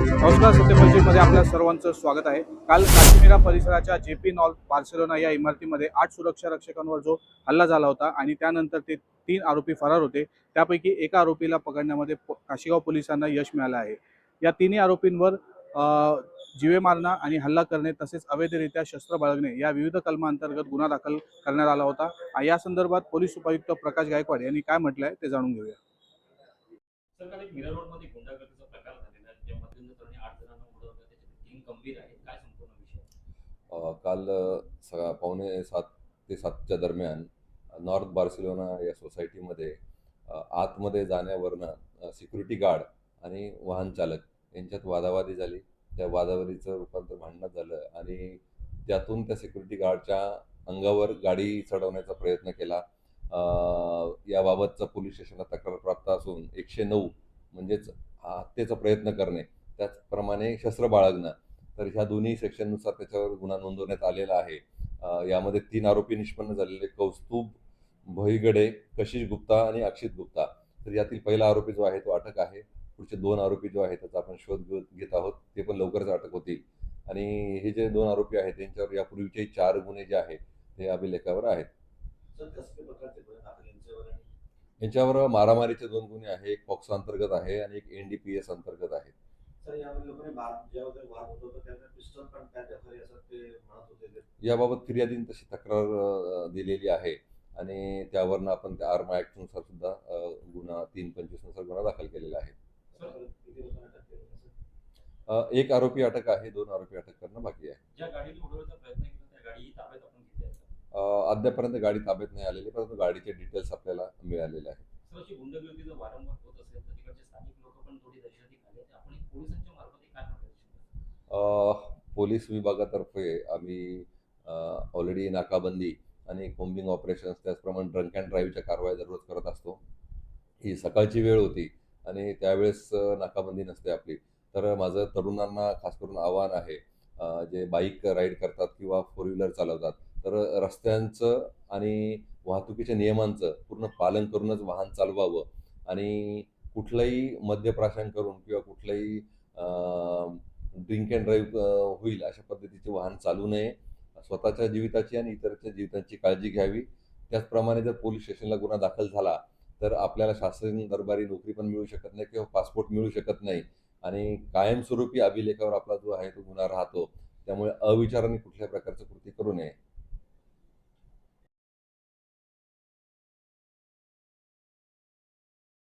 नमस्कार, सत्यपरिचयमध्ये आपल्या सर्वांचं स्वागत आहे. काल काश्मीरा परिसराच्या जेपी नॉर्थ बार्सिलोना या इमारतीमध्ये 8 सुरक्षा रक्षकांवर जो हल्ला झाला होता आणि त्यानंतर ते 3 आरोपी फरार होते. त्यापैकी एका आरोपीला पकडण्यामध्ये काशिगाव पोलिसांना यश मिळालं आहे. या तिन्ही आरोपींवर जीवे मारणं आणि हल्ला करणे तसेच अवैधरित्या शस्त्र बाळगणे या विविध कलमांतर्गत गुन्हा दाखल करण्यात आला होता. या संदर्भात पोलीस उपायुक्त प्रकाश गायकवाड यांनी काय म्हटलं आहे ते जाणून घेऊया. सर, काल एक मीरा रोडमध्ये गुंडागर्दीचा प्रकार झालेला आहे, ज्या मध्यंतराने 8 जणांना उडवलं, त्याच्यात 3 गंभीर आहेत. काय संपूर्ण विषय? काल पावणे 7 ते 7च्या दरम्यान नॉर्थ बार्सिलोना या सोसायटीमध्ये आतमध्ये जाण्यावरनं सिक्युरिटी गार्ड आणि वाहन चालक यांच्यात वादावादी झाली. त्या वादावादीचं रूपांतर भांडणात झालं आणि त्यातून त्या सिक्युरिटी गार्डच्या अंगावर गाडी चढवण्याचा प्रयत्न केला. याबाबतचा पोलीस स्टेशनला तक्रार प्राप्त असून 109 म्हणजेच हत्येचा प्रयत्न करणे, त्याचप्रमाणे शस्त्र बाळगणं, तर ह्या दोन्ही सेक्शननुसार त्याच्यावर गुन्हा नोंदवण्यात आलेला आहे. यामध्ये 3 आरोपी निष्पन्न झालेले कौस्तुभ भोईगडे, कशिश गुप्ता आणि अक्षित गुप्ता. तर यातील पहिला आरोपी जो आहे तो अटक आहे. पुढचे 2 आरोपी जो आहे त्याचा आपण शोध घेत आहोत, ते पण लवकरच अटक होतील. आणि हे जे 2 आरोपी आहेत त्यांच्यावर यापूर्वीचे 4 गुन्हे जे आहेत ते अभिलेखावर आहेत. यांच्यावर मारामारीचे 2 गुन्हे आहे, एक पॉक्सो अंतर्गत आहे आणि एक NDPS अंतर्गत आहे. याबाबत फिर्यादीने तशी तक्रार दिलेली आहे आणि त्यावरनं आपण त्या आर्म ऍक्ट नुसार सुद्धा गुन्हा 325 नुसार गुन्हा दाखल केलेला आहे. एक आरोपी अटक आहे, 2 आरोपी अटक करणं बाकी आहे. ज्या गाडीने उडवण्याचा प्रयत्न केला, त्या गाडीही ताब्यात आपण घेतली आहे. अद्यापर्यंत गाडी ताब्यात नाही आलेली, परंतु गाडीचे डिटेल्स आपल्याला मिळालेले आहेत. सर, अशी गुंडगिरी जर वारंवार होत असेल तर तिकडचे स्थानिक लोक पण थोडी दहशती खाली आहेत. आपण पोलिसांच्या मार्फत काय मार्गदर्शन? पोलीस विभागातर्फे आम्ही ऑलरेडी नाकाबंदी आणि कोम्बिंग ऑपरेशन्स, त्याचप्रमाणे ड्रंक अँड ड्राईव्हच्या कारवाया दररोज करत असतो. ही सकाळची वेळ होती आणि त्यावेळेस नाकाबंदी नसते आपली. तर माझं तरुणांना खास करून आव्हान आहे, जे बाईक राईड करतात किंवा 4 व्हीलर चालवतात, तर रस्त्यांचं आणि वाहतुकीच्या नियमांचं पूर्ण पालन करूनच वाहन चालवावं आणि कुठलंही मद्यप्राशन करून किंवा कुठलंही ड्रिंक अँड ड्राईव्ह होईल अशा पद्धतीचे वाहन चालू नये. स्वतःच्या जीविताची आणि इतरांच्या जीवितांची काळजी घ्यावी. त्याचप्रमाणे जर पोलीस स्टेशनला गुन्हा दाखल झाला तर आपल्याला शासन दरबारी नोकरी पण मिळू शकत नाही किंवा पासपोर्ट मिळू शकत नाही आणि कायमस्वरूपी अभिलेखावर आपला जो आहे तो गुन्हा राहतो. त्यामुळे अविचाराने कुठल्याही प्रकारचं कृती करू नये.